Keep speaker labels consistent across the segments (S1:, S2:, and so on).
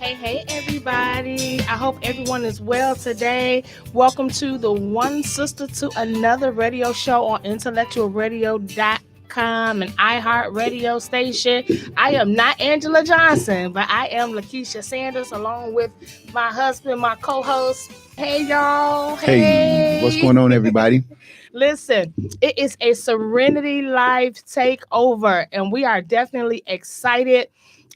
S1: Hey, everybody. I hope everyone is well today. Welcome to the One Sister to Another radio show on IntellectualRadio.com and iHeart radio station. I am not Angela Johnson, but I am Lakeisha Sanders along with my husband, my co-host. Hey, y'all.
S2: Hey, what's going on, everybody?
S1: Listen, it is a Serenity Live takeover, and we are definitely excited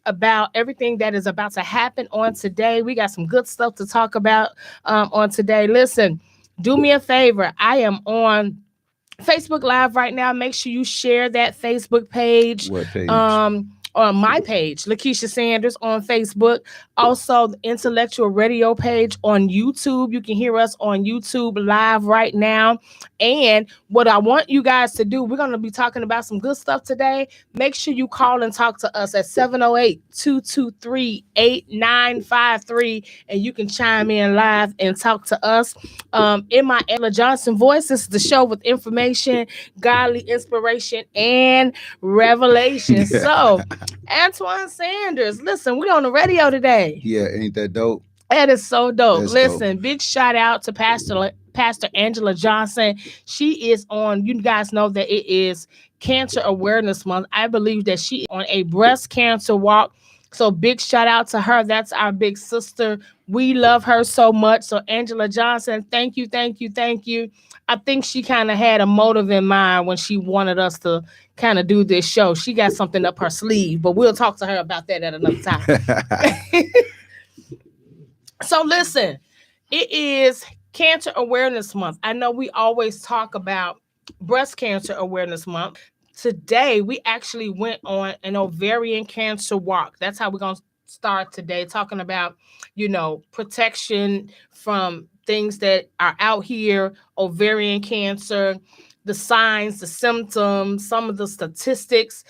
S1: about everything that is about to happen on today. We got some good stuff to talk about on today. Listen, do me a favor. I am on Facebook Live right now. Make sure you share that Facebook page.
S2: What page?
S1: On my page, Lakeisha Sanders on Facebook. Also, the Intellectual Radio page on YouTube. You can hear us on YouTube live right now. And what I want you guys to do, we're going to be talking about some good stuff today. Make sure you call and talk to us at 708-223-8953. And you can chime in live and talk to us. In my Ella Johnson voice, this is the show with information, godly inspiration, and revelation. So, Antoine Sanders, listen, we're on the radio today.
S2: Yeah, ain't that dope?
S1: That is so dope.
S2: That's
S1: Listen,
S2: dope.
S1: Big shout out to Pastor Angela Johnson. She is on, you guys know that it is Cancer Awareness Month. I believe that she is on a breast cancer walk. So big shout out to her. That's our big sister. We love her so much. So Angela Johnson, thank you. I think she kind of had a motive in mind when she wanted us to kind of do this show. She got something up her sleeve, but we'll talk to her about that at another time. So listen, it is Cancer Awareness Month. I know we always talk about Breast Cancer Awareness Month. Today, we actually went on an ovarian cancer walk. That's how we're going to start today, talking about, protection from things that are out here, ovarian cancer, the signs, the symptoms, some of the statistics.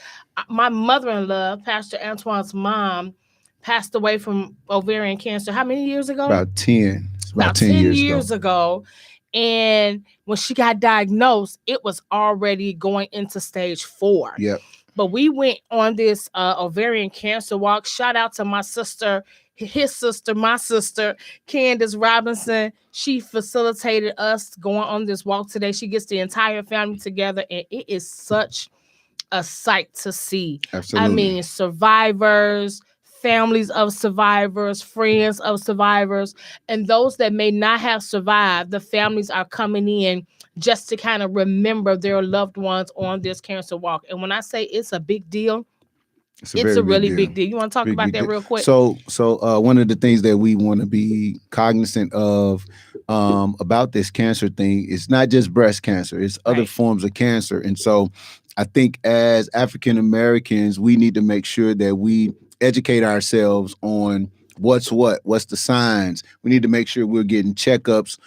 S1: My mother-in-law, Pastor Antoine's mom, passed away from ovarian cancer. How many years ago?
S2: About 10.
S1: About 10 years ago. And when she got diagnosed, it was already going into stage 4.
S2: Yep.
S1: But we went on this ovarian cancer walk. Shout out to my sister, my sister, Candace Robinson. She facilitated us going on this walk today. She gets the entire family together, and it is such a sight to see.
S2: Absolutely.
S1: I mean, survivors, families of survivors, friends of survivors, and those that may not have survived, the families are coming in just to kind of remember their loved ones on this cancer walk. And when I say it's a big deal, it's a really big deal. You want to talk about that real quick?
S2: So one of the things that we want to be cognizant of about this cancer thing is not just breast cancer, it's other forms of cancer. And so I think as African Americans, we need to make sure that we educate ourselves on what's the signs. We need to make sure we're getting checkups.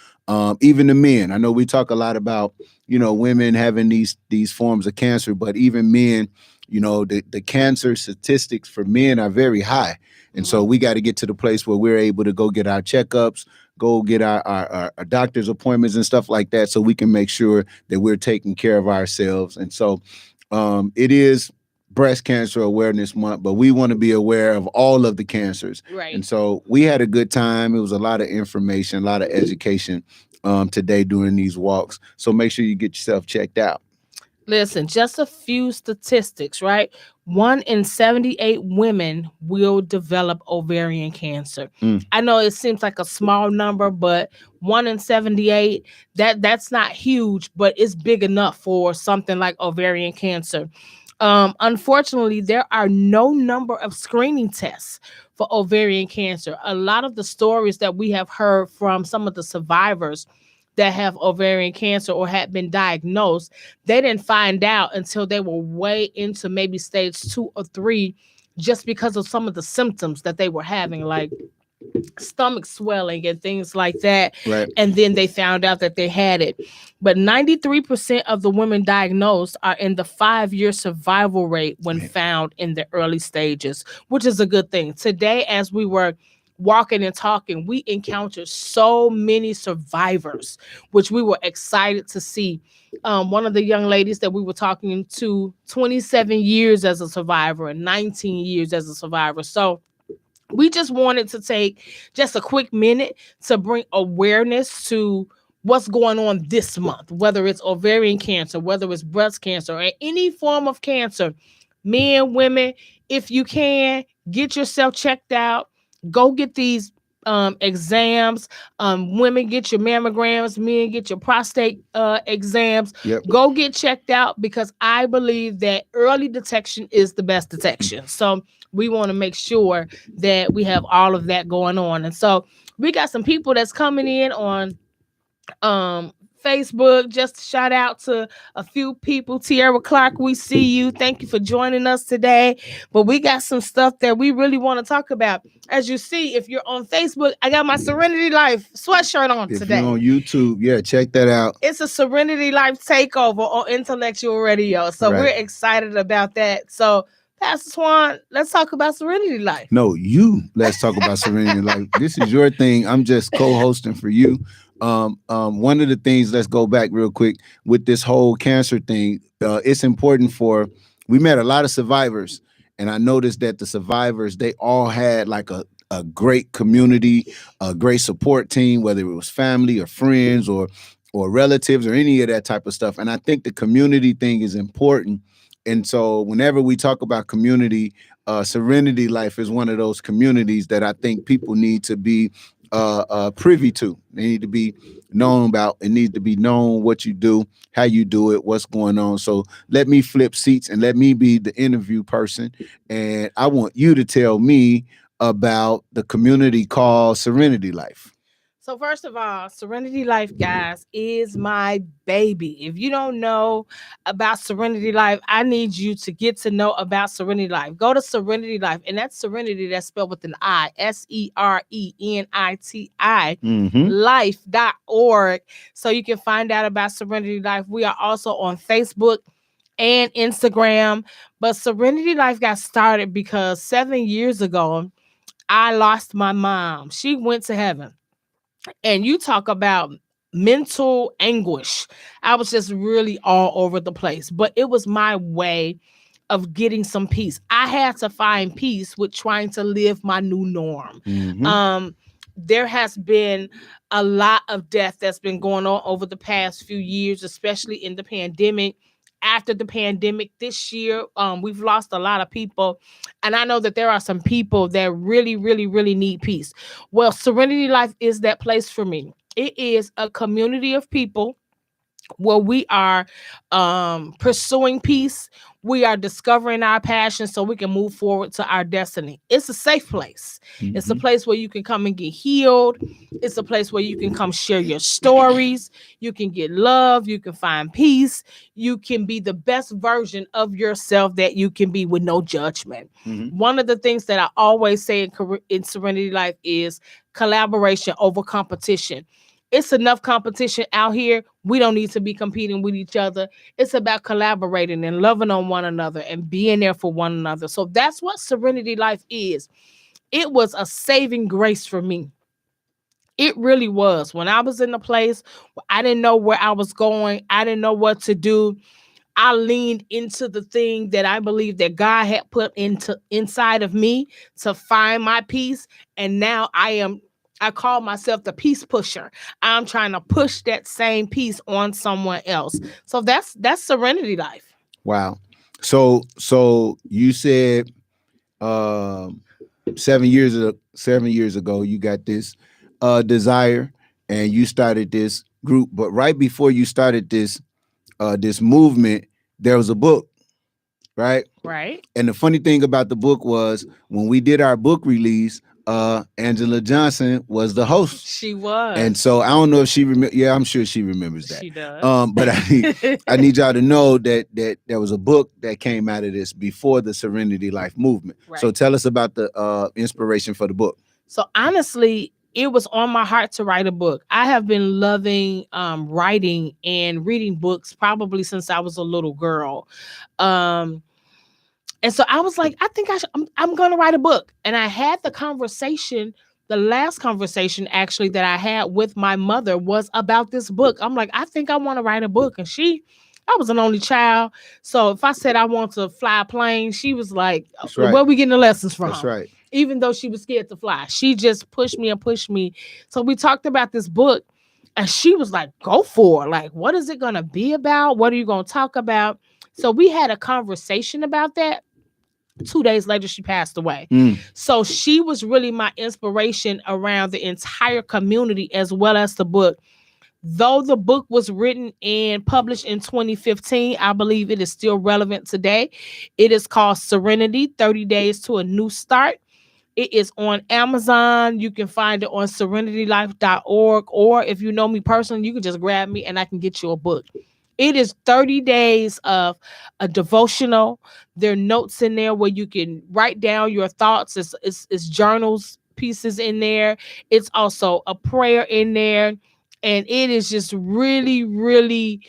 S2: Even the men. I know we talk a lot about, women having these forms of cancer, but even men, the cancer statistics for men are very high. And so we got to get to the place where we're able to go get our checkups, go get our doctor's appointments and stuff like that, so we can make sure that we're taking care of ourselves. And so it is Breast Cancer Awareness Month, but we want to be aware of all of the cancers.
S1: Right.
S2: And so we had a good time. It was a lot of information, a lot of education today during these walks. So make sure you get yourself checked out.
S1: Listen, just a few statistics, right? 1 in 78 women will develop ovarian cancer. I know it seems like a small number, but 1 in 78, that's not huge, but it's big enough for something like ovarian cancer. Unfortunately, there are no number of screening tests for ovarian cancer. A lot of the stories that we have heard from some of the survivors that have ovarian cancer or had been diagnosed, they didn't find out until they were way into maybe stage 2 or 3, just because of some of the symptoms that they were having, like stomach swelling and things like that.
S2: Right.
S1: And then they found out that they had it. But 93% of the women diagnosed are in the 5-year survival rate when found in the early stages, which is a good thing. Today, as we were walking and talking, we encountered so many survivors, which we were excited to see. One of the young ladies that we were talking to, 27 years as a survivor and 19 years as a survivor. So We just wanted to take just a quick minute to bring awareness to what's going on this month, whether it's ovarian cancer, whether it's breast cancer, or any form of cancer. Men, women, if you can, get yourself checked out. Go get these exams. Women, get your mammograms. Men, get your prostate exams.
S2: Yep.
S1: Go get checked out, because I believe that early detection is the best detection. So we want to make sure that we have all of that going on. And so we got some people that's coming in on um Facebook. Just shout out to a few people. Tierra Clark, we see you. Thank you for joining us today. But we got some stuff that we really want to talk about. As you see, if you're on Facebook, I got my Serenity Life sweatshirt on
S2: If
S1: today.
S2: you're on YouTube, yeah, check that out.
S1: It's a Serenity Life takeover on Intellectual Radio. So we're excited about that. So Pastor Swan, let's talk about Serenity Life.
S2: No, let's talk about Serenity Life. This is your thing. I'm just co-hosting for you. One of the things, let's go back real quick with this whole cancer thing. It's important we met a lot of survivors, and I noticed that the survivors, they all had like a great community, a great support team, whether it was family or friends or relatives or any of that type of stuff. And I think the community thing is important. And so whenever we talk about community, Serenity Life is one of those communities that I think people need to be privy to. They need to be known about. It needs to be known what you do, how you do it, what's going on. So let me flip seats and let me be the interview person. And I want you to tell me about the community called Serenity Life.
S1: So first of all, Serenity Life, guys, is my baby. If you don't know about Serenity Life, I need you to get to know about Serenity Life. Go to Serenity Life, and that's Serenity, that's spelled with an I, SERENITI, life.org. So you can find out about Serenity Life. We are also on Facebook and Instagram. But Serenity Life got started because 7 years ago, I lost my mom. She went to heaven. And you talk about mental anguish. I was just really all over the place, but it was my way of getting some peace. I had to find peace with trying to live my new norm. There has been a lot of death that's been going on over the past few years, especially in the pandemic. After the pandemic this year, we've lost a lot of people. And I know that there are some people that really, really, really need peace. Well, Serenity Life is that place for me. It is a community of people where we are pursuing peace. We are discovering our passion so we can move forward to our destiny. It's a safe place. It's a place where you can come and get healed. It's a place where you can come share your stories. You can get love. You can find peace. You can be the best version of yourself that you can be with no judgment. One of the things that I always say in Serenity Life is collaboration over competition. It's enough competition out here. We don't need to be competing with each other. It's about collaborating and loving on one another and being there for one another. So that's what Serenity Life is. It was a saving grace for me. It really was. When I was in a place where I didn't know where I was going, I didn't know what to do, I leaned into the thing that I believe that God had put inside of me to find my peace. And now I call myself the peace pusher. I'm trying to push that same peace on someone else. So that's Serenity Life.
S2: Wow. So you said 7 years ago you got this desire and you started this group, but right before you started this movement, there was a book, right?
S1: Right.
S2: And the funny thing about the book was when we did our book release, Angela Johnson was the host.
S1: She was.
S2: And so I don't know if she remember. Yeah, I'm sure she remembers that.
S1: She does.
S2: But I need y'all to know that there was a book that came out of this before the Serenity Life movement. Right. So tell us about the inspiration for the book.
S1: So honestly, it was on my heart to write a book. I have been loving writing and reading books probably since I was a little girl. And so I was like, I think I'm going to write a book. And I had the last conversation actually that I had with my mother was about this book. I'm like, I think I want to write a book. And I was an only child. So if I said I want to fly a plane, she was like,
S2: right.
S1: Where are we getting the lessons from?
S2: That's right.
S1: even though she was scared to fly. She just pushed me and pushed me. So we talked about this book, and she was like, go for it. Like, what is it going to be about? What are you going to talk about? So we had a conversation about that. 2 days later, she passed away. So she was really my inspiration around the entire community as well as the book. Though the book was written and published in 2015, I believe it is still relevant today. It is called Serenity, 30 Days to a New Start. It is on Amazon. You can find it on serenitylife.org. Or if you know me personally, you can just grab me and I can get you a book. It is 30 days of a devotional. There are notes in there where you can write down your thoughts. It's journals pieces in there. It's also a prayer in there. And it is just really, really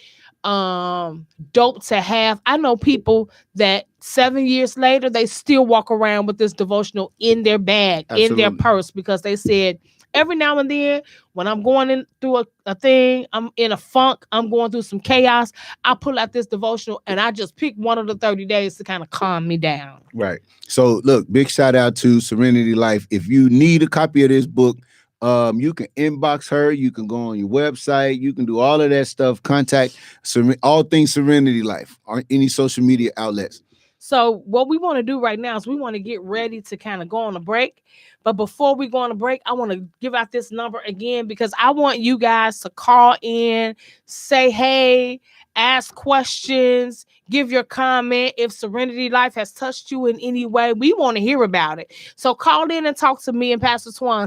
S1: dope to have. I know people that 7 years later, they still walk around with this devotional in their bag, in their purse, because they said, every now and then, when I'm going in through a thing, I'm in a funk, I'm going through some chaos, I pull out this devotional and I just pick one of the 30 days to kind of calm me down.
S2: Right. So look, big shout out to Serenity Life. If you need a copy of this book, you can inbox her. You can go on your website. You can do all of that stuff. Contact all things Serenity Life on any social media outlets.
S1: So what we want to do right now is we want to get ready to kind of go on a break. But before we go on a break, I want to give out this number again because I want you guys to call in, say hey, ask questions, give your comment. If Serenity Life has touched you in any way, we want to hear about it. So call in and talk to me and Pastor Twan,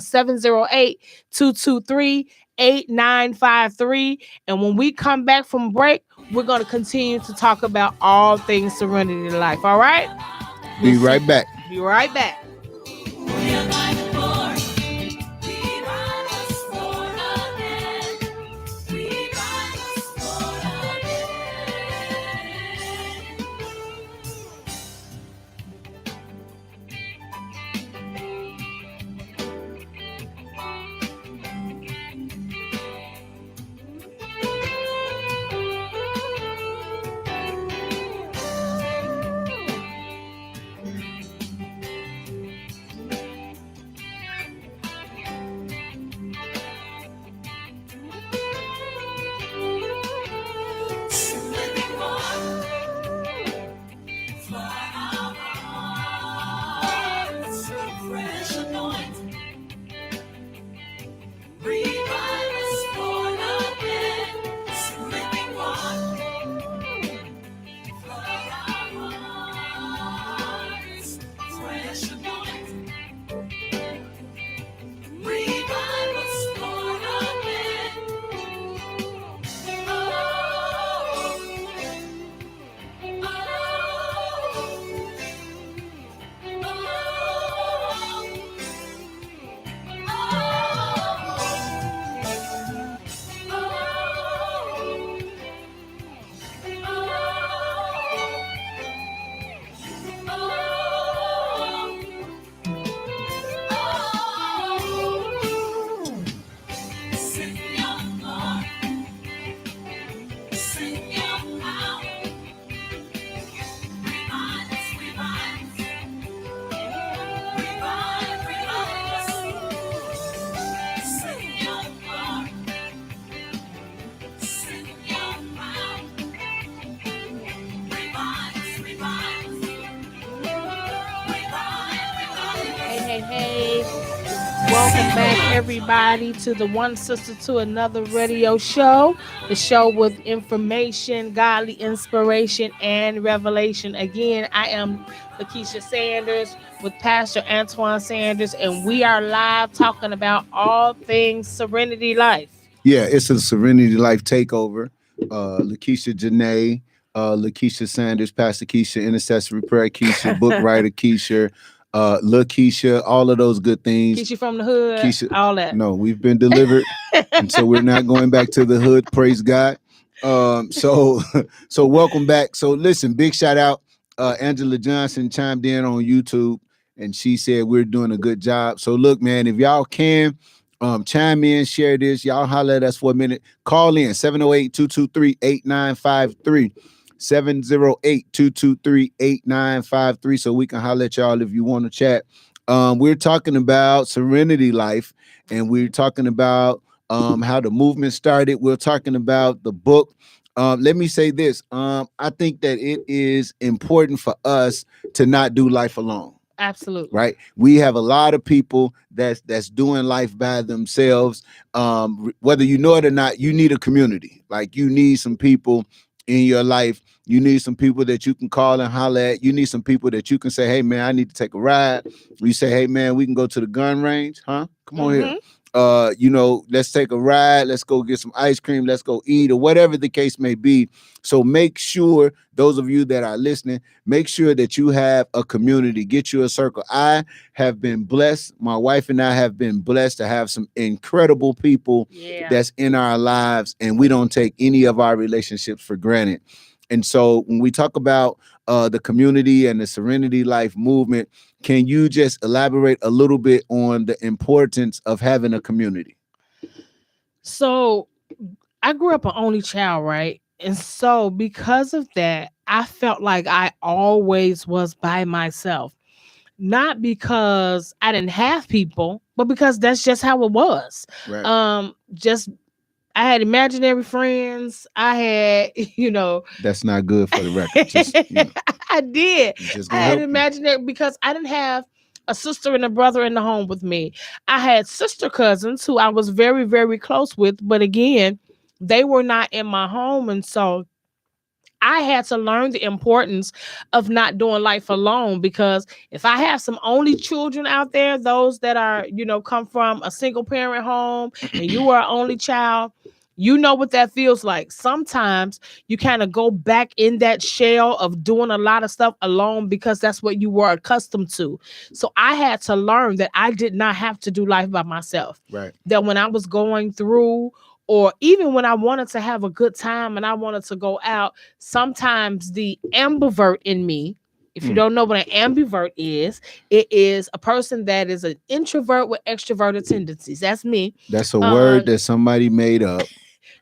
S1: 708-223-8953. And when we come back from break, we're going to continue to talk about all things Serenity Life. All right?
S2: Be right back.
S1: Be right back. Welcome back, everybody, to the One Sister to Another radio show, the show with information, godly inspiration, and revelation. Again, I am Lakeisha Sanders with Pastor Antoine Sanders, and we are live talking about all things Serenity Life.
S2: Yeah, it's a Serenity Life takeover. Lakeisha Janae, Lakeisha Sanders, Pastor Keisha, Intercessory Prayer Keisha, Book Writer Keisha, Lakeisha, all of those good things.
S1: Keisha from the hood, Keisha, all that.
S2: No, we've been delivered, and so we're not going back to the hood. Praise God. So welcome back. So listen, big shout out. Angela Johnson chimed in on YouTube, and she said we're doing a good job. So look, man, if y'all can chime in, share this. Y'all holler at us for a minute. Call in 708-223-8953. 708-223-8953 so we can holler at y'all if you want to chat. We're talking about Serenity Life, and we're talking about how the movement started. We're talking about the book. Let me say this. I think that it is important for us to not do life alone.
S1: Absolutely.
S2: Right, we have a lot of people that's doing life by themselves. Whether you know it or not, you need a community. Like, you need some people in your life. You need some people that you can call and holler at. You need some people that you can say, hey man, I need to take a ride. You say, hey man, we can go to the gun range, huh? Come on here. Let's take a ride, let's go get some ice cream, let's go eat, or whatever the case may be. So make sure, those of you that are listening, make sure that you have a community. Get you a circle. I have been blessed. My wife and I have been blessed to have some incredible people that's in our lives, and we don't take any of our relationships for granted. And so when we talk about the community and the Serenity Life movement, can you just elaborate a little bit on the importance of having a community?
S1: So I grew up an only child, right? And so because of that, I felt like I always was by myself. Not because I didn't have people, but because that's just how it was.
S2: Right.
S1: Just I had imaginary friends. I had,
S2: That's not good for the record. Just,
S1: I did.
S2: just
S1: I
S2: gonna
S1: had
S2: help you.
S1: imaginary because I didn't have a sister and a brother in the home with me. I had sister cousins who I was very, very close with, but again, they were not in my home. And so I had to learn the importance of not doing life alone, because if I have some only children out there, those that are, come from a single parent home and you are an only child, you know what that feels like. Sometimes you kind of go back in that shell of doing a lot of stuff alone because that's what you were accustomed to. So I had to learn that I did not have to do life by myself.
S2: Right.
S1: That when I was going through, or even when I wanted to have a good time and I wanted to go out, sometimes the ambivert in me, if you don't know what an ambivert is, it is a person that is an introvert with extroverted tendencies. That's me.
S2: That's a word that somebody made up.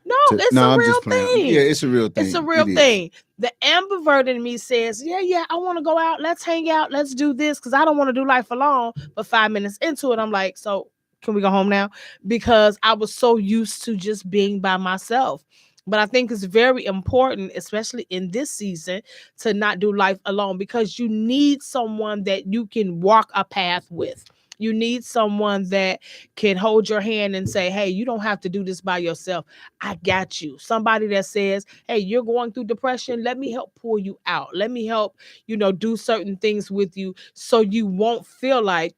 S1: No, it's
S2: No,
S1: a
S2: I'm
S1: real
S2: just playing.
S1: thing.
S2: Yeah, it's a real
S1: It's a
S2: thing.
S1: real
S2: It is.
S1: thing. The ambivert in me says, yeah, I want to go out. Let's hang out. Let's do this, because I don't want to do life alone. But 5 minutes into it, I'm like, so can we go home now? Because I was so used to just being by myself. But I think it's very important, especially in this season, to not do life alone, because you need someone that you can walk a path with. You need someone that can hold your hand and say, hey, you don't have to do this by yourself. I got you. Somebody that says, hey, you're going through depression. Let me help pull you out. Let me help, do certain things with you so you won't feel like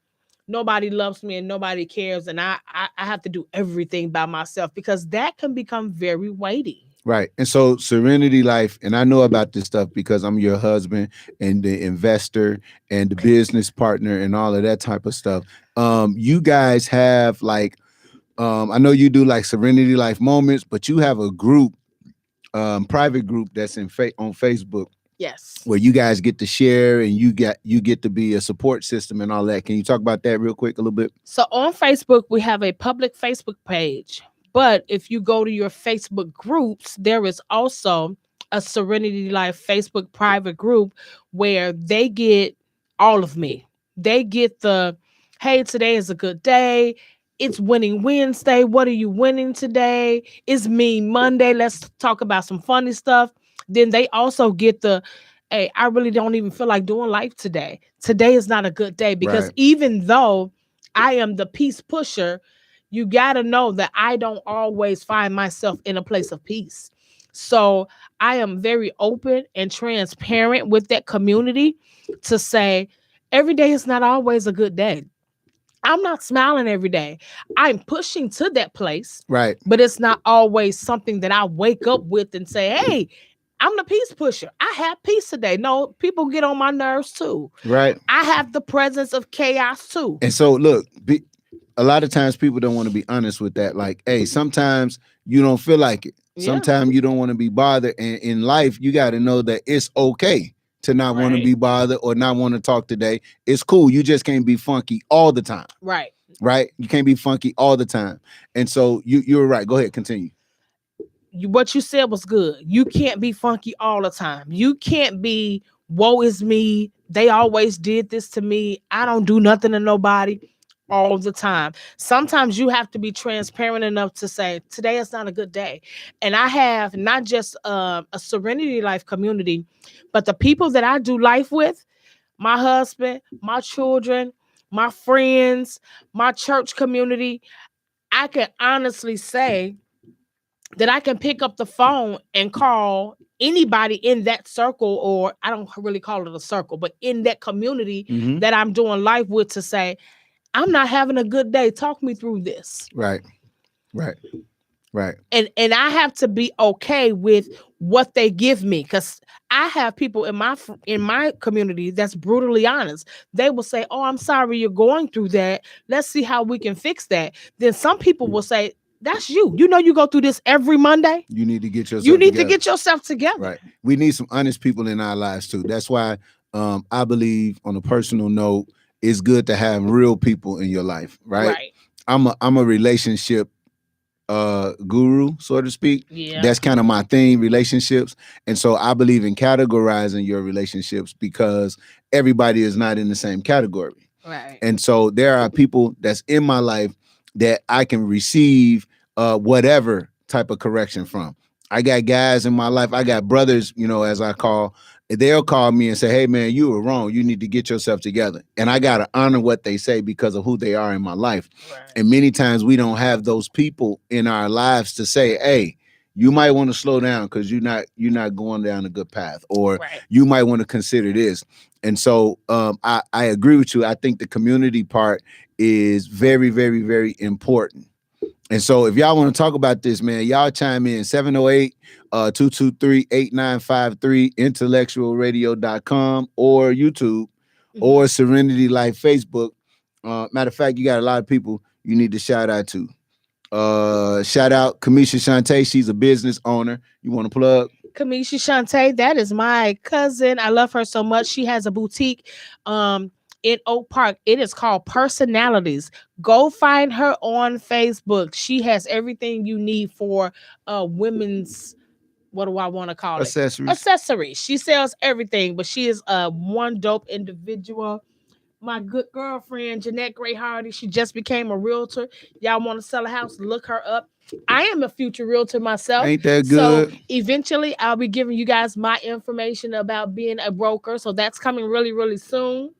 S1: nobody loves me and nobody cares. And I have to do everything by myself, because that can become very weighty.
S2: Right. And so Serenity Life, and I know about this stuff because I'm your husband and the investor and the business partner and all of that type of stuff. You guys have like, I know you do like Serenity Life moments, but you have a group, private group that's on Facebook.
S1: Yes.
S2: Where you guys get to share and you get to be a support system and all that. Can you talk about that real quick a little bit?
S1: So on Facebook, we have a public Facebook page. But if you go to your Facebook groups, there is also a Serenity Life Facebook private group where they get all of me. They get the, hey, today is a good day. It's Winning Wednesday. What are you winning today? It's Me Monday. Let's talk about some funny stuff. Then they also get the, hey, I really don't even feel like doing life today. Today is not a good day, because even though I am the peace pusher, you got to know that I don't always find myself in a place of peace. So I am very open and transparent with that community to say every day is not always a good day. I'm not smiling every day. I'm pushing to that place.
S2: Right.
S1: But it's not always something that I wake up with and say, hey, I'm the peace pusher. I have peace today. No, people get on my nerves too.
S2: Right.
S1: I have the presence of chaos too.
S2: And so look, a lot of times people don't want to be honest with that. Like, hey, sometimes you don't feel like it. Sometimes you don't want to be bothered. And in life, you got to know that it's okay to not want to be bothered or not want to talk today. It's cool. You just can't be funky all the time.
S1: Right.
S2: Right. You can't be funky all the time. And so you're right. Go ahead. Continue.
S1: What you said was good. You can't be funky all the time. You can't be woe is me, They always did this to me. I don't do nothing to nobody all the time. Sometimes you have to be transparent enough to say, today is not a good day. And I have not just a Serenity Life community, but the people that I do life with, my husband, my children, my friends, my church community. I can honestly say that I can pick up the phone and call anybody in that circle, or I don't really call it a circle, but in that community
S2: Mm-hmm.
S1: that I'm doing life with, to say, I'm not having a good day. Talk me through this.
S2: Right. Right. Right.
S1: And I have to be okay with what they give me, because I have people in my community that's brutally honest. They will say, "Oh, I'm sorry you're going through that. Let's see how we can fix that." Then some people will say, "That's you. You know you go through this every Monday.
S2: You need to get
S1: You
S2: yourself
S1: need to
S2: together.
S1: get yourself together."
S2: Right. We need some honest people in our lives too. That's why I believe, on a personal note, it's good to have real people in your life. Right.
S1: Right.
S2: I'm a relationship guru, so to speak.
S1: Yeah.
S2: That's kind of my thing, relationships. And so I believe in categorizing your relationships, because everybody is not in the same category.
S1: Right.
S2: And so there are people that's in my life that I can receive whatever type of correction from. I got guys in my life, I got brothers, as I call, they'll call me and say, "Hey man, you were wrong. You need to get yourself together." And I got to honor what they say because of who they are in my life.
S1: Right.
S2: And many times we don't have those people in our lives to say, "Hey, you might want to slow down because you're not going down a good path," or
S1: Right.
S2: "You might want to consider this." And so I agree with you. I think the community part is very, very, very important. And so if y'all want to talk about this, man, y'all chime in 708-223-8953, intellectualradio.com, or YouTube, or Serenity Life Facebook. Matter of fact, you got a lot of people you need to shout out to. Shout out Kamisha Shante. She's a business owner. You want to plug?
S1: Kamisha Shante, that is my cousin. I love her so much. She has a boutique in Oak Park. It is called Personalities. Go find her on Facebook. She has everything you need for women's, what do I want to call it?
S2: Accessories.
S1: Accessories. She sells everything, but she is one dope individual. My good girlfriend, Jeanette Gray Hardy, she just became a realtor. Y'all want to sell a house? Look her up. I am a future realtor myself.
S2: Ain't that
S1: So
S2: good?
S1: eventually I'll be giving you guys my information about being a broker. So that's coming really, really soon.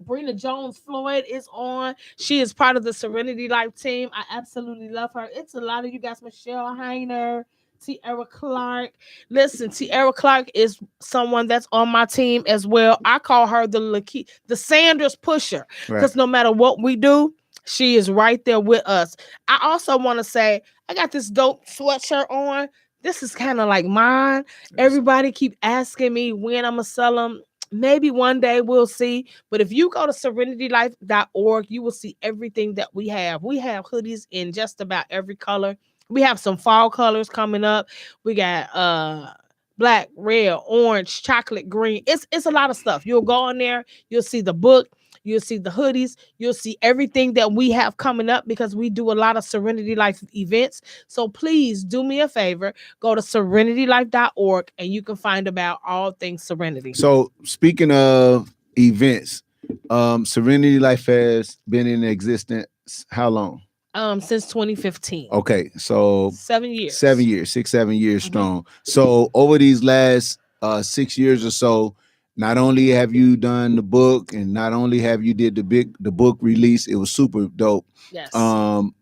S1: Brina Jones Floyd is on. She is part of the Serenity Life team. I absolutely love her. It's a lot of you guys. Michelle Heiner, Tierra Clark. Listen, Tierra Clark is someone that's on my team as well. I call her the Sanders pusher,
S2: Right.
S1: because no matter what we do, she is right there with us. I also want to say I got this dope sweatshirt on. This is kind of like mine. Everybody keep asking me when I'm gonna sell them. Maybe one day we'll see. But if you go to serenitylife.org, you will see everything that we have. We have hoodies in just about every color. We have some fall colors coming up. We got black, red, orange, chocolate, green. It's a lot of stuff. You'll go on there, you'll see the book, you'll see the hoodies, you'll see everything that we have coming up, because we do a lot of Serenity Life events. So please do me a favor, go to serenitylife.org and you can find about all things Serenity.
S2: So speaking of events, Serenity Life has been in existence how long?
S1: Since 2015.
S2: Okay, so
S1: 7 years.
S2: 7 years, 6-7 years strong. So over these last 6 years or so, not only have you done the book, and not only have you did the book release, it was super dope.
S1: Yes.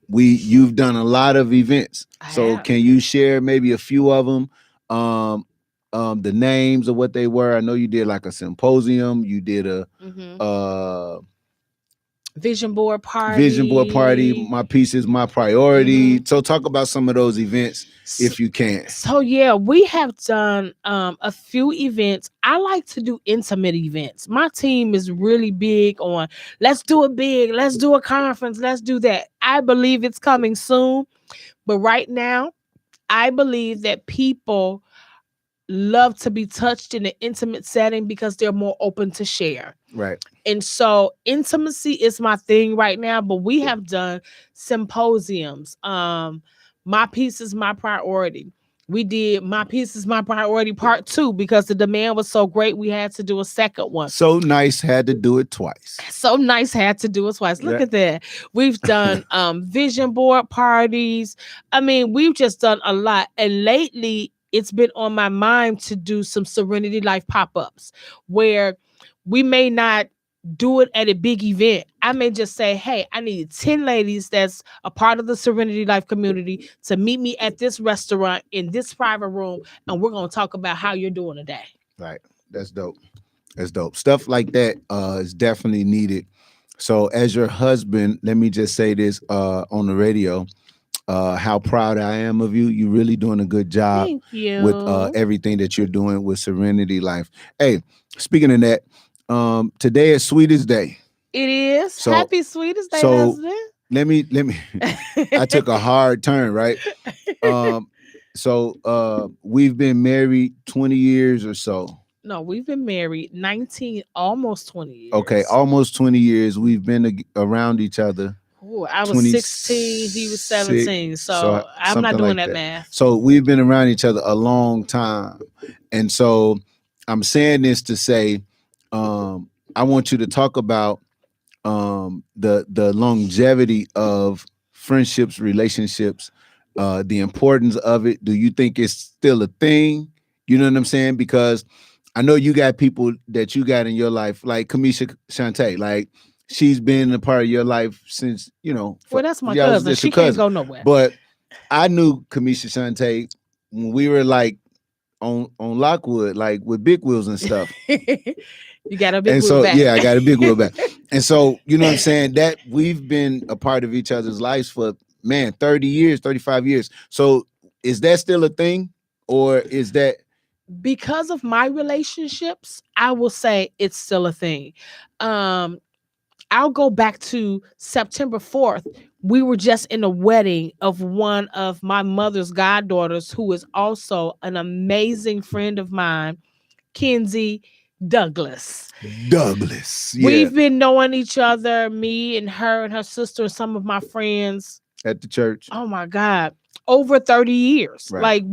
S2: You've done a lot of events. So
S1: have.
S2: can you share maybe a few of them? The names of what they were. I know you did like a symposium. You did a
S1: vision board party.
S2: Vision board party. My piece is my priority. So talk about some of those events if you can.
S1: So yeah, we have done a few events. I like to do intimate events. My team is really big on let's do it big, let's do a conference, let's do that. I believe it's coming soon, but right now, I believe that people love to be touched in an intimate setting because they're more open to share.
S2: Right.
S1: And so intimacy is my thing right now, but we have done symposiums. My piece is my priority. We did My Peace is My Priority Part 2 because the demand was so great. We had to do a second one.
S2: So Nice had to do it twice.
S1: So Nice had to do it twice. Look at that. We've done vision board parties. I mean, we've just done a lot. And lately, it's been on my mind to do some Serenity Life pop-ups where we may not do it at a big event. I may just say, hey, I need 10 ladies that's a part of the Serenity Life community to meet me at this restaurant in this private room, and we're going to talk about how you're doing today.
S2: Right. That's dope. That's dope. Stuff like that is definitely needed. So as your husband, let me just say this on the radio, how proud I am of you. You're really doing a good job
S1: Thank you.
S2: with everything that you're doing with Serenity Life. Hey, speaking of that, today is Sweetest Day.
S1: It is.
S2: So-
S1: Happy Sweetest Day,
S2: so-
S1: husband.
S2: Let me I took a hard turn, right? So we've been married 20 years or so.
S1: No, we've been married 19, almost 20 years.
S2: Okay, almost 20 years. We've been around each other.
S1: Ooh, I was
S2: 26,
S1: 16, he was 17. So I'm not
S2: something
S1: doing
S2: like
S1: that math.
S2: So we've been around each other a long time. And so I'm saying this to say, I want you to talk about the longevity of friendships, relationships, the importance of it. Do you think it's still a thing? You know what I'm saying? Because I know you got people that you got in your life, like Kamisha Shantae, like she's been a part of your life since,
S1: Well, that's my
S2: y'all was
S1: cousin.
S2: just
S1: She
S2: your
S1: can't
S2: cousin.
S1: go nowhere.
S2: But I knew Kamisha Shantae when we were like on Lockwood, like with big wheels and stuff.
S1: You got a big
S2: And
S1: wheel
S2: so
S1: back.
S2: yeah, I got a big wheel back. And so, you know what I'm saying? That we've been a part of each other's lives for 30 years, 35 years. So is that still a thing? Or is that
S1: Because of my relationships, I will say it's still a thing. I'll go back to September 4th. We were just in a wedding of one of my mother's goddaughters, who is also an amazing friend of mine, Kenzie Douglas.
S2: Douglas? Yeah.
S1: We've been knowing each other, me and her sister and some of my friends.
S2: At the church.
S1: Oh my God, over 30 years.
S2: Right.
S1: Like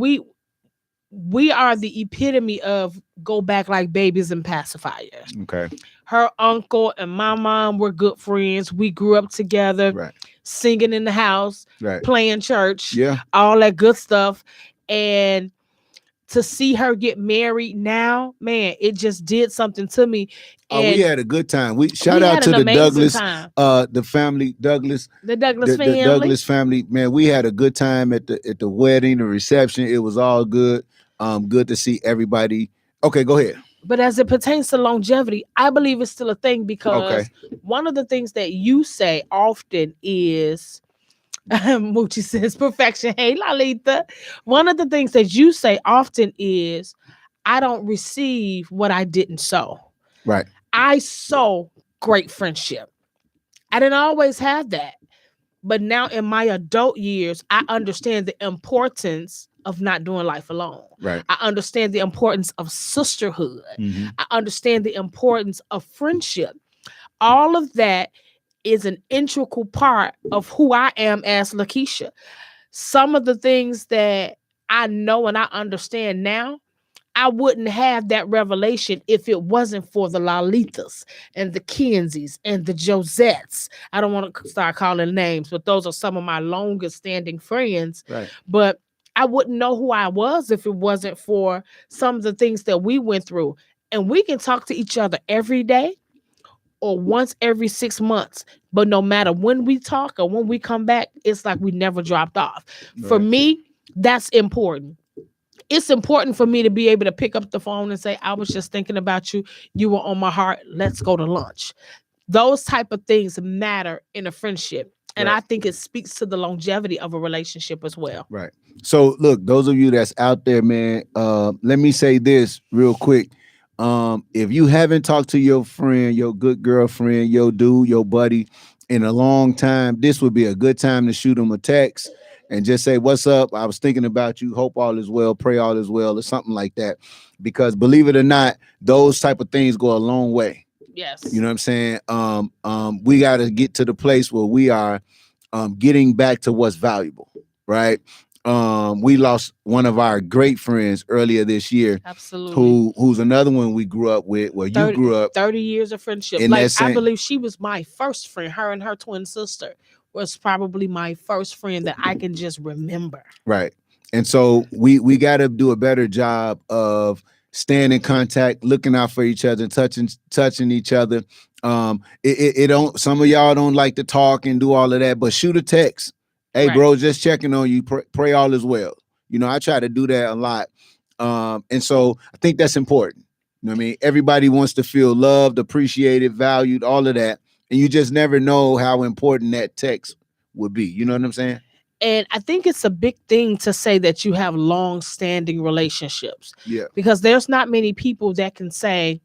S1: we are the epitome of go back like babies and pacifiers.
S2: Okay.
S1: Her uncle and my mom were good friends. We grew up together,
S2: Right.
S1: singing in the house,
S2: Right.
S1: playing church,
S2: Yeah.
S1: all that good stuff. And to see her get married now, man, it just did something to me.
S2: Oh, we
S1: And
S2: had a good time. We shout
S1: we
S2: out
S1: had
S2: to
S1: an
S2: the
S1: amazing
S2: Douglas,
S1: time.
S2: the family, Douglas,
S1: The Douglas
S2: the
S1: family.
S2: Douglas family. Man, we had a good time at the wedding, the reception. It was all good. Good to see everybody. Okay, go ahead.
S1: But as it pertains to longevity, I believe it's still a thing because one of the things that you say often is, Moochie says perfection. Hey, Lalita. One of the things that you say often is, I don't receive what I didn't sow.
S2: Right.
S1: I sow great friendship. I didn't always have that. But now in my adult years, I understand the importance of not doing life alone.
S2: Right.
S1: I understand the importance of sisterhood.
S2: Mhm.
S1: I understand the importance of friendship. All of that is an integral part of who I am as Lakeisha. Some of the things that I know and I understand now, I wouldn't have that revelation if it wasn't for the Lolitas and the Kenzies and the Josettes. I don't want to start calling names, but those are some of my longest standing friends.
S2: Right.
S1: But I wouldn't know who I was if it wasn't for some of the things that we went through. And we can talk to each other every day or once every 6 months. But no matter when we talk or when we come back, it's like we never dropped off. For
S2: Right.
S1: me, that's important. It's important for me to be able to pick up the phone and say, I was just thinking about you. You were on my heart. Let's go to lunch. Those type of things matter in a friendship. And
S2: Right.
S1: I think it speaks to the longevity of a relationship as well.
S2: Right. So look, those of you that's out there, man, let me say this real quick. If you haven't talked to your friend, your good girlfriend, your dude, your buddy in a long time, this would be a good time to shoot them a text and just say, what's up? I was thinking about you. Hope all is well. Pray all is well, or something like that. Because believe it or not, those type of things go a long way.
S1: Yes.
S2: You know what I'm saying? We got to get to the place where we are getting back to what's valuable, right? we lost one of our great friends earlier this year.
S1: Absolutely.
S2: Who's another one we grew up with, where you grew up.
S1: 30 years of friendship. Like, I believe she was my first friend. Her and her twin sister was probably my first friend that I can just remember.
S2: Right. And so we got to do a better job of staying in contact, looking out for each other, touching each other. It don't, some of y'all don't like to talk and do all of that, but shoot a text. Hey, right, bro, just checking on you. Pray all is well. You know, I try to do that a lot. And so I think that's important. You know what I mean? Everybody wants to feel loved, appreciated, valued, all of that. And you just never know how important that text would be. You know what I'm saying?
S1: And I think it's a big thing to say that you have long-standing relationships.
S2: Yeah.
S1: Because there's not many people that can say,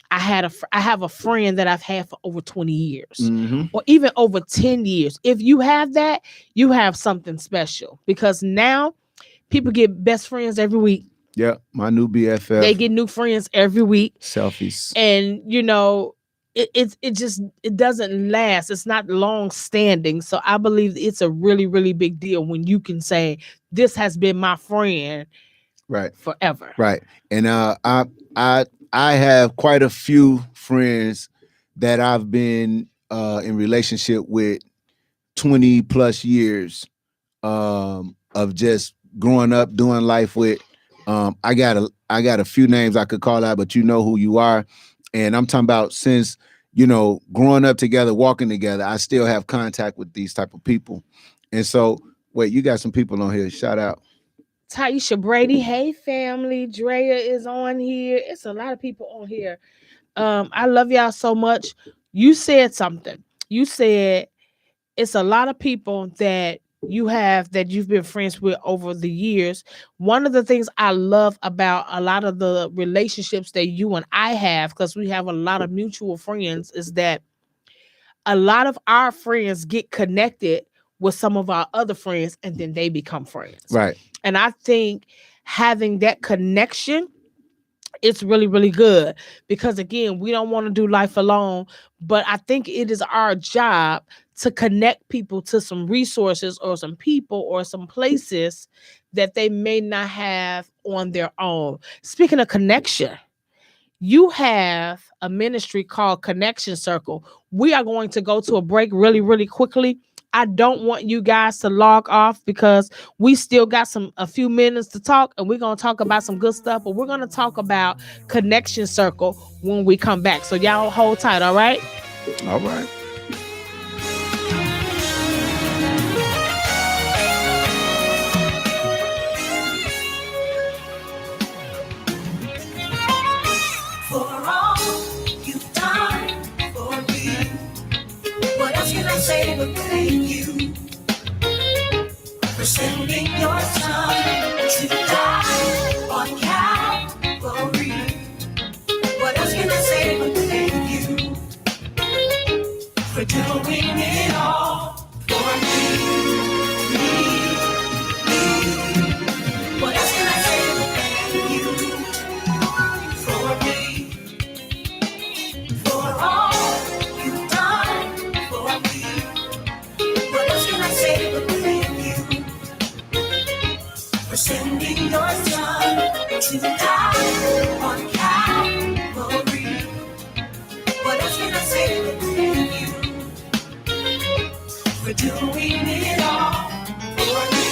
S1: I have a friend that I've had for over 20 years, mm-hmm, or even over 10 years. If you have that, you have something special, because now people get best friends every week.
S2: Yeah. My new BFF.
S1: They get new friends every week.
S2: Selfies.
S1: And, you know, it doesn't last. It's not long standing. So I believe it's a really, really big deal when you can say, this has been my friend,
S2: right,
S1: forever.
S2: Right. And I have quite a few friends that I've been in relationship with 20 plus years of just growing up, doing life with. I got a few names I could call out, but you know who you are. And I'm talking about since, you know, growing up together, walking together, I still have contact with these type of people. And so, wait, you got some people on here. Shout out.
S1: Taisha Brady. Hey, family. Drea is on here. It's a lot of people on here. I love y'all so much. You said something. You said it's a lot of people that you've been friends with over the years. One of the things I love about a lot of the relationships that you and I have, because we have a lot of mutual friends, is that a lot of our friends get connected with some of our other friends, and then they become friends.
S2: Right.
S1: And I think having that connection, it's really, really good, because again, we don't want to do life alone, but I think it is our job to connect people to some resources or some people or some places that they may not have on their own. Speaking of connection, you have a ministry called Connection Circle. We are going to go to a break really, really quickly. I don't want you guys to log off, because we still got a few minutes to talk, and we're going to talk about some good stuff, but we're going to talk about Connection Circle when we come back. So y'all hold tight, all right?
S2: All right.
S3: For all you've done for me, what else can I say but thank you for sending your son to die on Calvary? What else can I say but thank you for doing it all for me? What else can I say but thank you for me? For all you've done for me. What else can I say but thank you for sending your son to die on Calvary? What else can I say but thank you for doing it all for me?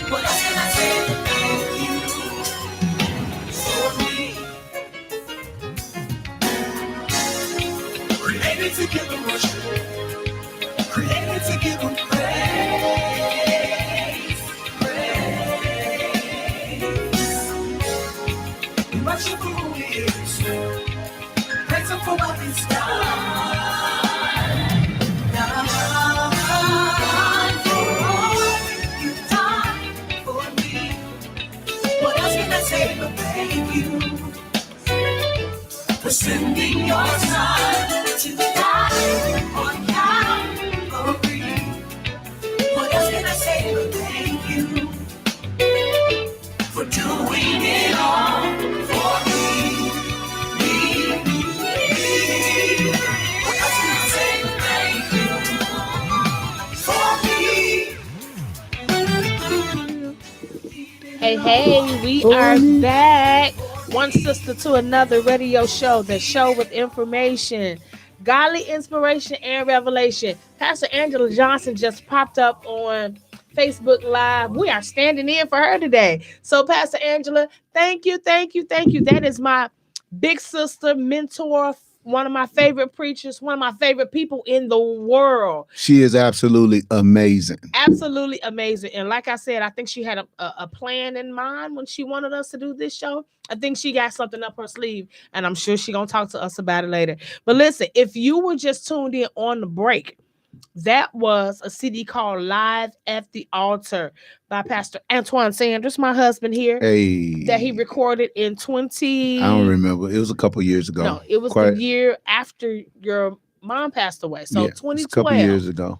S3: What else can I say but thank you for me? Created to give him worship, created to give him praise. We worship who he is, praise him for what he's done. For all you've done for me, what else can I say but thank you for sending your son to die on Calvary? What else can I say but thank you for doing it all for me? What else can I say but thank you for
S1: Hey, we are back. One sister to another radio show, the show with information, godly inspiration, and revelation. Pastor Angela Johnson just popped up on Facebook Live. We are standing in for her today. So, Pastor Angela, thank you, thank you, thank you. That is my big sister, mentor, one of my favorite preachers, one of my favorite people in the world.
S2: She is absolutely amazing.
S1: Absolutely amazing. And like I said, I think she had a plan in mind when she wanted us to do this show. I think she got something up her sleeve, and I'm sure she's going to talk to us about it later. But listen, if you were just tuned in on the break, that was a CD called Live at the Altar by Pastor Antoine Sanders, my husband here, that he recorded in 20...
S2: I don't remember. It was a couple years ago.
S1: No, it was the year after your mom passed away. So 2012.
S2: A couple years ago.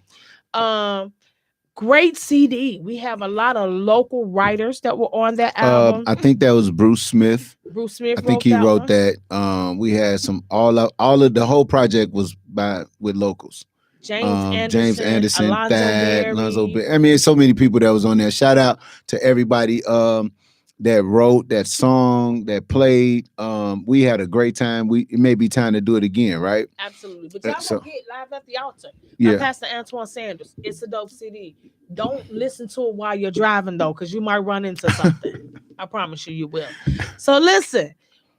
S1: Great CD. We have a lot of local writers that were on that album.
S2: I think that was Bruce Smith.
S1: Bruce Smith.
S2: I think he wrote that. We had some all of the whole project was with locals.
S1: James Anderson,
S2: Alonzo Berry. I mean, so many people that was on there. Shout out to everybody that wrote that song, that played. We had a great time. It may be time to do it again, right?
S1: Absolutely. But y'all gonna hit Live at the Altar. Yeah. Pastor Antoine Sanders. It's a dope CD. Don't listen to it while you're driving though, because you might run into something. I promise you will. So listen,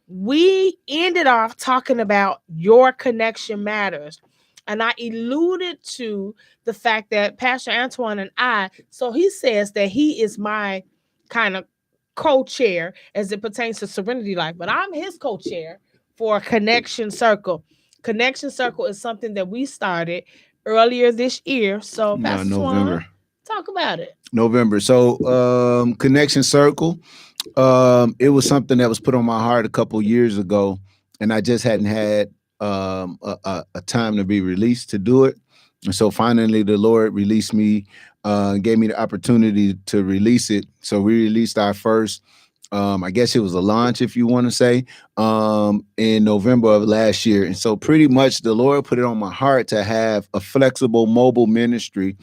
S1: we ended off talking about Your Connection Matters. And I alluded to the fact that Pastor Antoine and so he says that he is my kind of co-chair as it pertains to Serenity Life, but I'm his co-chair for Connection Circle. Connection Circle is something that we started earlier this year. So Pastor November. Talk about it.
S2: November. So Connection Circle, it was something that was put on my heart a couple years ago, and I just hadn't had a time to be released to do it. And so finally the Lord released me, gave me the opportunity to release it. So we released our first, I guess it was a launch, if you want to say, in November of last year. And so pretty much the Lord put it on my heart to have a flexible mobile ministry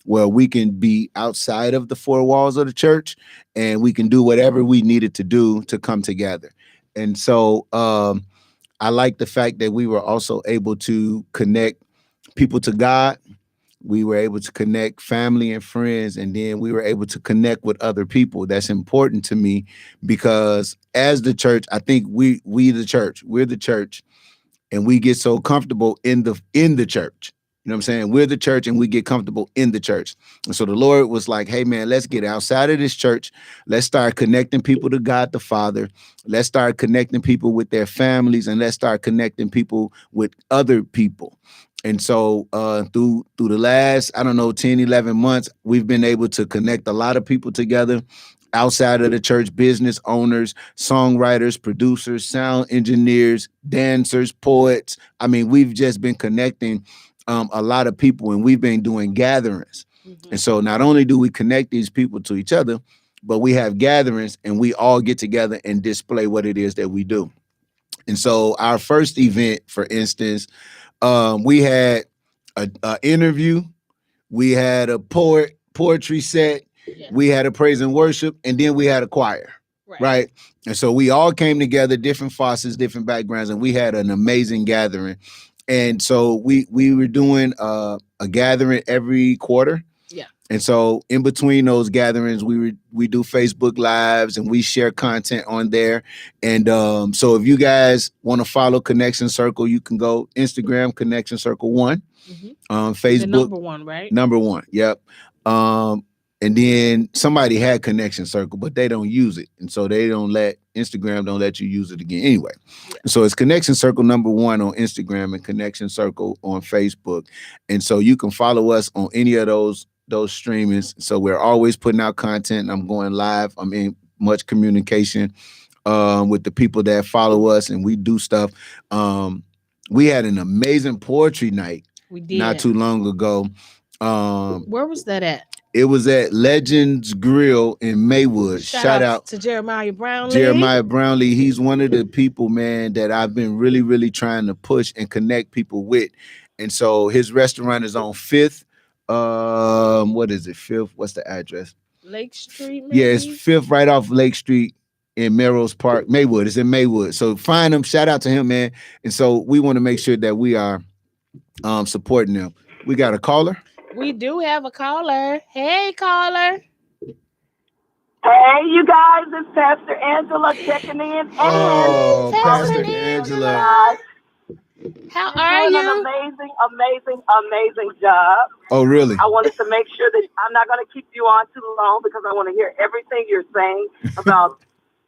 S2: where we can be outside of the four walls of the church and we can do whatever we needed to do to come together. And so I like the fact that we were also able to connect people to God. We were able to connect family and friends, and then we were able to connect with other people. That's important to me because as the church, I think we're the church, and we get so comfortable in the church. You know what I'm saying? We're the church and we get comfortable in the church. And so the Lord was like, hey, man, let's get outside of this church. Let's start connecting people to God the Father. Let's start connecting people with their families, and let's start connecting people with other people. And so through the last, 10, 11 months, we've been able to connect a lot of people together outside of the church: business owners, songwriters, producers, sound engineers, dancers, poets. I mean, we've just been connecting a lot of people, and we've been doing gatherings. Mm-hmm. And so not only do we connect these people to each other, but we have gatherings and we all get together and display what it is that we do. And so our first event, for instance, we had an interview, we had a poetry set, we had a praise and worship, and then we had a choir. Right. And so we all came together, different faucets, different backgrounds, and we had an amazing gathering. And so we were doing a gathering every quarter. Yeah. And so in between those gatherings, we do Facebook Lives and we share content on there. And so if you guys want to follow Connection Circle, you can go Instagram Connection Circle 1. Mm-hmm. Facebook. The
S1: number 1, right?
S2: Number 1. Yep. And then somebody had Connection Circle, but they don't use it. And so Instagram don't let you use it again anyway. Yeah. So it's Connection Circle number 1 on Instagram and Connection Circle on Facebook. And so you can follow us on any of those streamings. So we're always putting out content. I'm going live. I'm in much communication with the people that follow us, and we do stuff. We had an amazing poetry night.
S1: We did.
S2: Not too long ago.
S1: Where was that at?
S2: It was at Legends Grill in Maywood. Shout out
S1: to Jeremiah Brownlee.
S2: Jeremiah Brownlee. He's one of the people, man, that I've been really, really trying to push and connect people with. And so his restaurant is on 5th. What is it? 5th? What's the address?
S1: Lake Street,
S2: Yeah, it's
S1: maybe.
S2: 5th right off Lake Street in Melrose Park, Maywood. It's in Maywood. So find him. Shout out to him, man. And so we want to make sure that we are supporting them. We got a caller.
S1: We do have a caller. Hey, caller.
S4: Hey, you guys, it's Pastor Angela checking in.
S2: Oh,
S1: Hey,
S2: Pastor
S1: Pastor
S2: Angela.
S1: Angela. How
S4: You're
S1: are
S4: doing an
S1: you?
S4: amazing job.
S2: Oh, really?
S4: I wanted to make sure that I'm not going to keep you on too long because I want to hear everything you're saying about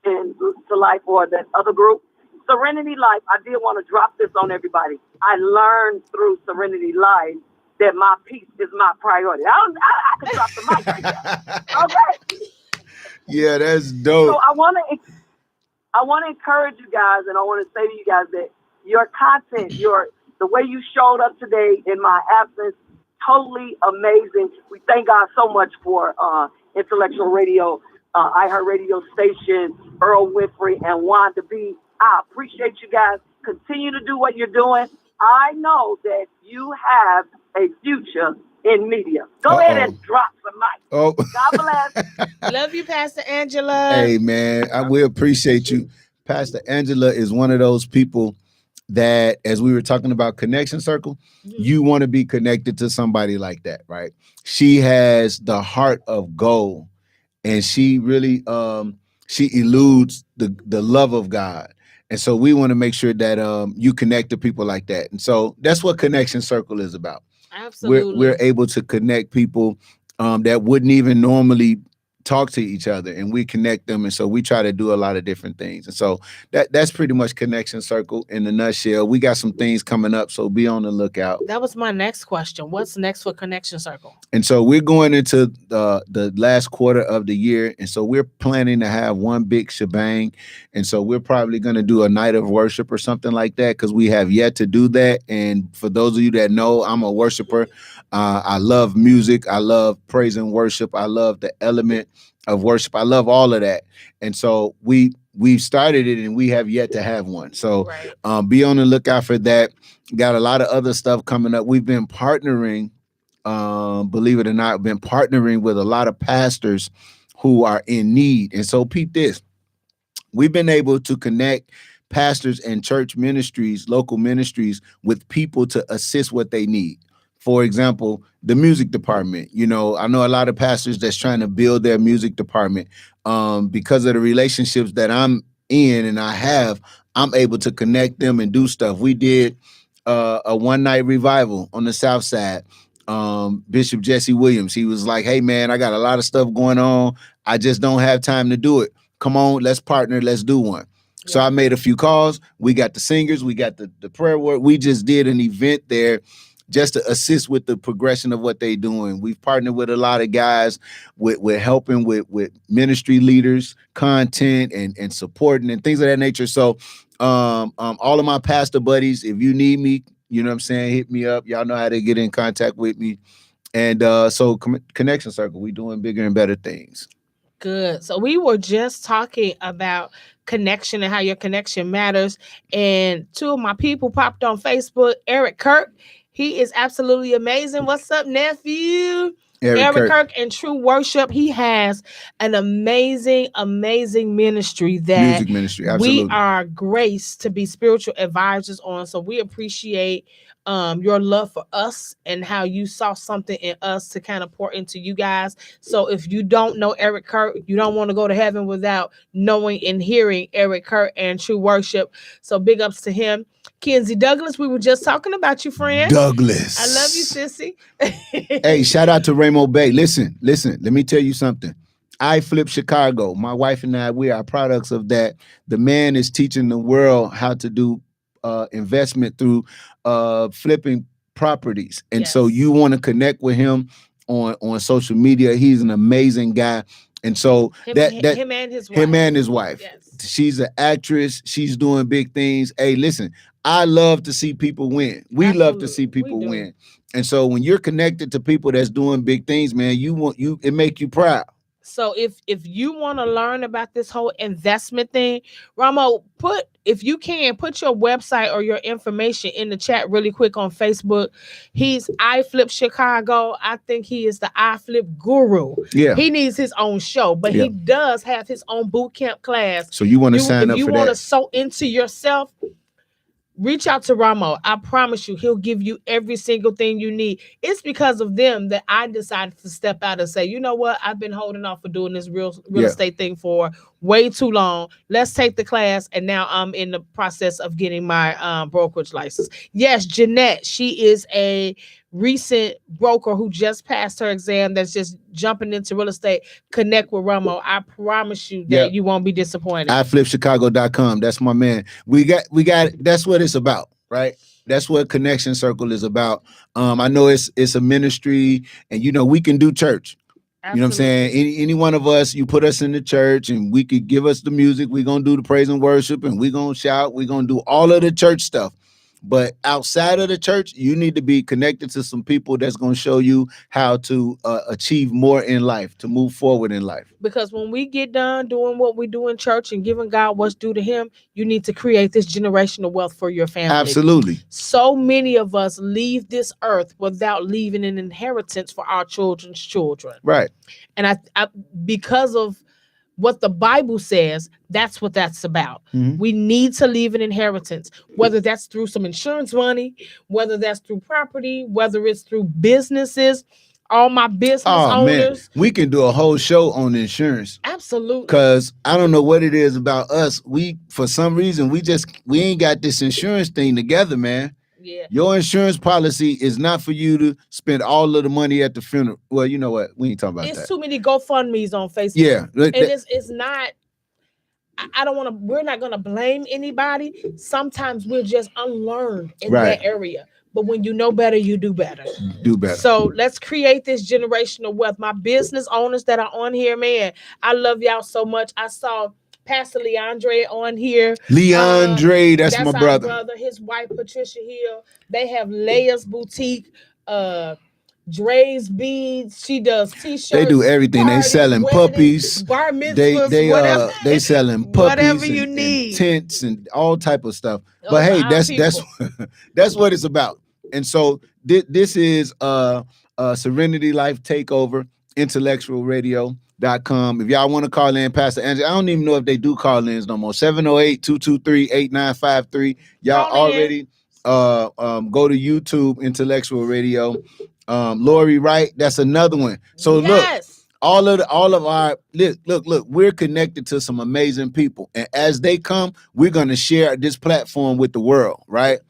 S4: in to Life or that other group. Serenity Life, I did want to drop this on everybody. I learned through Serenity Life that my peace is my priority. I can drop the mic right there. Okay.
S2: Yeah, that's dope.
S4: So I want to encourage you guys, and I want to say to you guys that your content, the way you showed up today in my absence, totally amazing. We thank God so much for Intellectual Radio, iHeartRadio station, Earl Winfrey, and Wanda B. I appreciate you guys. Continue to do what you're doing. I know that you have a future in media. Go ahead and drop the mic.
S2: Oh,
S4: God bless.
S1: Love you, Pastor Angela.
S2: Hey, man, we appreciate you. Pastor Angela is one of those people that, as we were talking about connection circle, you want to be connected to somebody like that, right? She has the heart of gold, and she really she eludes the love of God. And so we want to make sure that you connect to people like that. And so that's what Connection Circle is about.
S1: Absolutely.
S2: We're able to connect people that wouldn't even normally talk to each other, and we connect them. And so we try to do a lot of different things. And so that's pretty much Connection Circle in a nutshell. We got some things coming up, so be on the lookout.
S1: That was my next question. What's next for Connection Circle?
S2: And so we're going into the last quarter of the year. And so we're planning to have one big shebang. And so we're probably going to do a night of worship or something like that, because we have yet to do that. And for those of you that know, I'm a worshiper. I love music. I love praise and worship. I love the element of worship. I love all of that. And so we've started it, and we have yet to have one. So be on the lookout for that. Got a lot of other stuff coming up. We've been partnering, believe it or not, been partnering with a lot of pastors who are in need. And so peep this. We've been able to connect pastors and church ministries, local ministries, with people to assist what they need. For example, the music department. You know, I know a lot of pastors that's trying to build their music department. Because of the relationships that I'm in and I'm able to connect them and do stuff. We did a one-night revival on the South Side. Bishop Jesse Williams, he was like, hey, man, I got a lot of stuff going on. I just don't have time to do it. Come on, let's partner. Let's do one. So I made a few calls. We got the singers. We got the prayer work. We just did an event there just to assist with the progression of what they're doing. We've partnered with a lot of guys with helping with ministry leaders, content and supporting and things of that nature. So all of my pastor buddies, if you need me, you know what I'm saying, hit me up. Y'all know how to get in contact with me. And so Connection Circle, we doing bigger and better things.
S1: Good. So we were just talking about connection and how your connection matters. And two of my people popped on Facebook. Eric Kirk, he is absolutely amazing. What's up, nephew? Eric Kirk and True Worship. He has an amazing ministry that
S2: music ministry. Absolutely.
S1: We are graced to be spiritual advisors on. So we appreciate your love for us and how you saw something in us to kind of pour into you guys. So if you don't know Eric Kirk, you don't want to go to heaven without knowing and hearing Eric Kirk and True Worship. So big ups to him. Kenzie Douglas, we were just talking about you, friend.
S2: Douglas.
S1: I love you, sissy.
S2: Hey, shout out to Raymond Bay. Listen, let me tell you something. I Flip Chicago. My wife and I, we are products of that. The man is teaching the world how to do investment through flipping properties. And so you want to connect with him on social media. He's an amazing guy. And so him and his wife. Yes. She's an actress. She's doing big things. Hey, listen, I love to see people win. We love to see people win. And so when you're connected to people that's doing big things, man, it make you proud.
S1: So if you want to learn about this whole investment thing, Ramo, put if you can put your website or your information in the chat really quick on Facebook. He's iFlip Chicago. I think he is the iFlip guru.
S2: Yeah.
S1: He needs his own show, but he does have his own boot camp class.
S2: So you want to sign up
S1: if you
S2: for
S1: want to
S2: that?
S1: sow into yourself, reach out to Ramo. I promise you, he'll give you every single thing you need. It's because of them that I decided to step out and say, you know what? I've been holding off for doing this real estate thing for way too long. Let's take the class. And now I'm in the process of getting my brokerage license. Yes, Jeanette, she is a recent broker who just passed her exam that's just jumping into real estate. Connect with Ramo. I promise you that you won't be disappointed.
S2: iFlipChicago.com. That's my man. We got that's what it's about, right? That's what Connection Circle is about. I know it's a ministry, and we can do church. Absolutely. You know what I'm saying? Any one of us, you put us in the church and we could give us the music. We're going to do the praise and worship, and we're going to shout. We're going to do all of the church stuff. But outside of the church, you need to be connected to some people that's going to show you how to achieve more in life, to move forward in life.
S1: Because when we get done doing what we do in church and giving God what's due to him, you need to create this generational wealth for your family.
S2: Absolutely.
S1: So many of us leave this earth without leaving an inheritance for our children's children.
S2: Right.
S1: And I because of what the Bible says, that's what that's about. Mm-hmm. We need to leave an inheritance, whether that's through some insurance money, whether that's through property, whether it's through businesses. All my business owners.
S2: Man. We can do a whole show on insurance.
S1: Absolutely.
S2: Because I don't know what it is about us. For some reason, we ain't got this insurance thing together, man.
S1: Yeah.
S2: Your insurance policy is not for you to spend all of the money at the funeral. Well, you know what? We ain't talking about that.
S1: It's too many GoFundMe's on Facebook.
S2: Yeah.
S1: And it's not, I don't want to, we're not going to blame anybody. Sometimes we're just unlearned in that area. But when you know better, you do better.
S2: Do better.
S1: So let's create this generational wealth. My business owners that are on here, man, I love y'all so much. I saw Pastor Leandre on here.
S2: Leandre, that's my brother.
S1: His wife, Patricia Hill. They have Leia's Boutique, Dre's Beads. She does t-shirts.
S2: They do everything. They selling puppies.
S1: Bar mitzvahs, whatever.
S2: They selling puppies.
S1: Whatever you need.
S2: And tents and all type of stuff. But hey, that's what it's about. And so this is Serenity Life Takeover, IntellectualRadio.com. If y'all want to call in, Pastor Angela, I don't even know if they do call-ins no more. 708-223-8953. Y'all already go to YouTube, Intellectual Radio. Lori Wright, that's another one. So look, all of our look, we're connected to some amazing people. And as they come, we're going to share this platform with the world, right?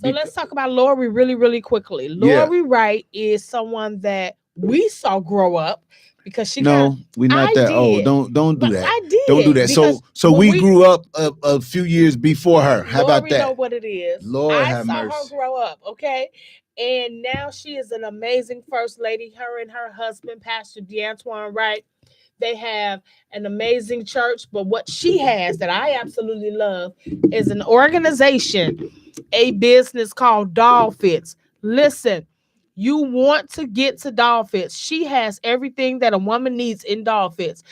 S1: So let's talk about Lori really, really quickly. Lori Wright is someone that we saw grow up because she
S2: we're not that old. Don't do that.
S1: I did.
S2: Don't do that. So we grew up a few years before her. How about that?
S1: Know what it is.
S2: Lord
S1: have mercy. I saw her grow up, okay? And now she is an amazing first lady. Her and her husband, Pastor DeAntoine Wright, they have an amazing church. But what she has that I absolutely love is an organization, a business called Doll Fits. Listen, you want to get to Doll Fits. She has everything that a woman needs in Doll Fits.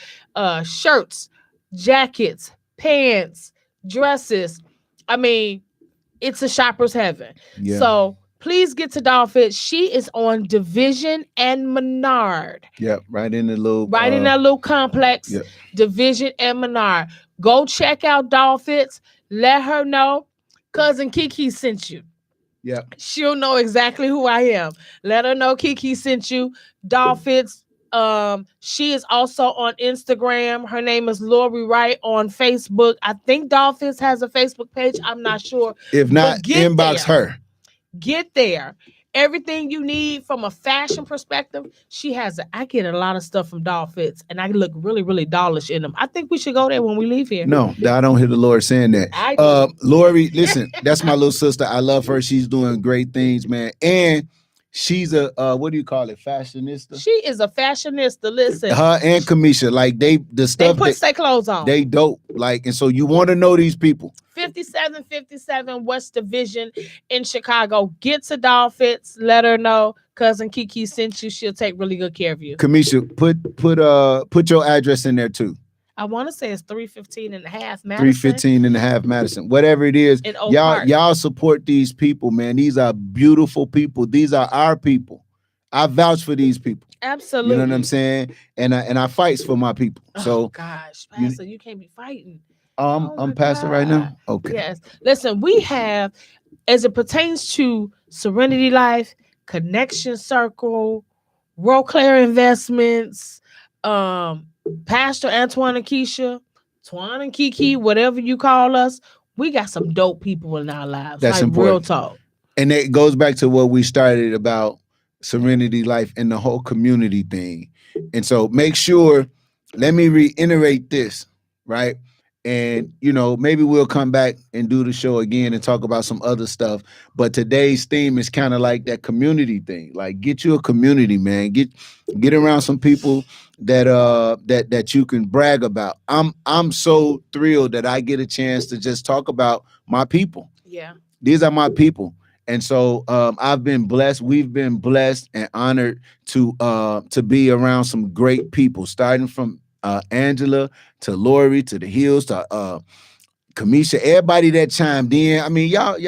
S1: Shirts, jackets, pants, dresses. I mean, it's a shopper's heaven. Yeah. So please get to Doll Fits. She is on Division and Menard.
S2: Yep, right in that
S1: little complex. Yep. Division and Menard. Go check out Doll Fits. Let her know Cousin Kiki sent you.
S2: Yeah.
S1: She'll know exactly who I am. Let her know Kiki sent you. Doll Fits. She is also on Instagram. Her name is Lori Wright on Facebook. I think Doll Fits has a Facebook page. I'm not sure.
S2: If not, inbox her.
S1: Get there. Everything you need from a fashion perspective, she has it. I get a lot of stuff from Doll Fits, and I look really, really dollish in them. I think we should go there when we leave here.
S2: No, I don't hear the Lord saying that. Lori, listen, that's my little sister. I love her. She's doing great things, man. And she's a what do you call it? Fashionista.
S1: She is a fashionista. Listen,
S2: her and Kamisha, like they
S1: put their clothes on.
S2: They dope. Like, and so you want to know these people.
S1: 5757 West Division in Chicago. Get to Doll Fits. Let her know Cousin Kiki sent you. She'll take really good care of you.
S2: Kamisha, put your address in there too.
S1: I want to say it's 315 and a half Madison
S2: 315 and a half Madison, whatever it is.
S1: in Oak
S2: Y'all,
S1: Park.
S2: y'all support these people, man. These are beautiful people. These are our people. I vouch for these people.
S1: Absolutely.
S2: You know what I'm saying? And I fights for my people.
S1: Oh
S2: So
S1: gosh, Pastor, you can't be fighting.
S2: I'm
S1: my
S2: passing right now.
S1: God.
S2: Okay.
S1: Yes. Listen, we have, as it pertains to Serenity Life, Connection Circle, Roclair Investments, Pastor Antoine and Keisha, Twan and Kiki, whatever you call us, we got some dope people in our lives.
S2: That's
S1: like
S2: important.
S1: Real talk.
S2: And it goes back to what we started about Serenity Life and the whole community thing. And so make sure, let me reiterate this, right? And, maybe we'll come back and do the show again and talk about some other stuff. But today's theme is kind of like that community thing. Like, get you a community, man. Get around some people that you can brag about. I'm so thrilled that I get a chance to just talk about my people.
S1: Yeah.
S2: These are my people. And so I've been blessed. We've been blessed and honored to be around some great people, starting from Angela to Lori to the Hills to Kamisha, everybody that chimed in. I mean, y'all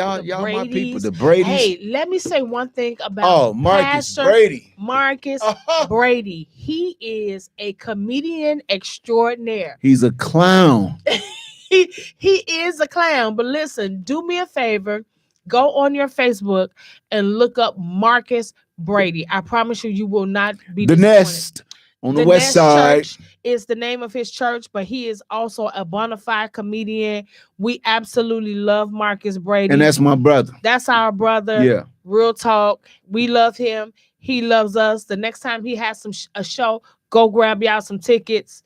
S2: my people, the Brady's.
S1: Hey, let me say one thing about
S2: Marcus
S1: Pastor
S2: Brady.
S1: Marcus Brady. He is a comedian extraordinaire.
S2: He's a clown.
S1: He is a clown. But listen, do me a favor. Go on your Facebook and look up Marcus Brady. I promise you, you will not be
S2: The
S1: disappointed.
S2: Nest on the west side.
S1: Church is the name of his church, but he is also a bona fide comedian. We absolutely love Marcus Brady.
S2: And that's my brother.
S1: That's our brother.
S2: Yeah.
S1: Real talk. We love him. He loves us. The next time he has a show, go grab y'all some tickets.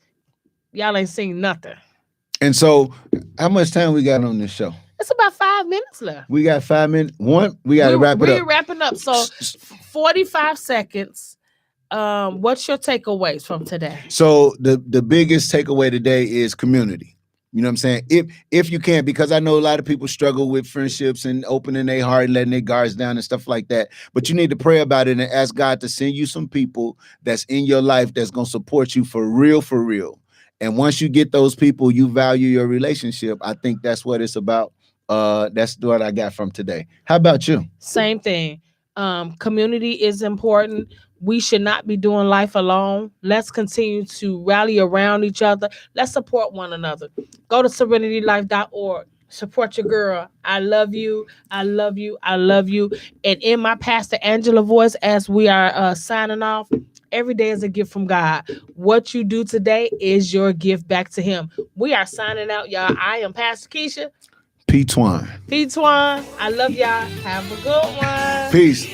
S1: Y'all ain't seen nothing.
S2: And so, how much time we got on this show?
S1: It's about 5 minutes left.
S2: We got 5 minutes. We got to wrap it up.
S1: We're wrapping up. So 45 seconds. What's your takeaways from today?
S2: So the biggest takeaway today is community. You know what I'm saying? If you can, because I know a lot of people struggle with friendships and opening their heart and letting their guards down and stuff like that. But you need to pray about it and ask God to send you some people that's in your life that's going to support you for real, for real. And once you get those people, you value your relationship. I think that's what it's about. That's what I got from today. How about you?
S1: Same thing. Community is important. We should not be doing life alone. Let's continue to rally around each other. Let's support one another. Go to serenitylife.org. Support your girl. I love you. I love you. I love you. And in my Pastor Angela voice, as we are signing off, every day is a gift from God. What you do today is your gift back to him. We are signing out, y'all. I am Pastor Keisha.
S2: P. Twan.
S1: P. Twan. I love y'all. Have a good one.
S2: Peace.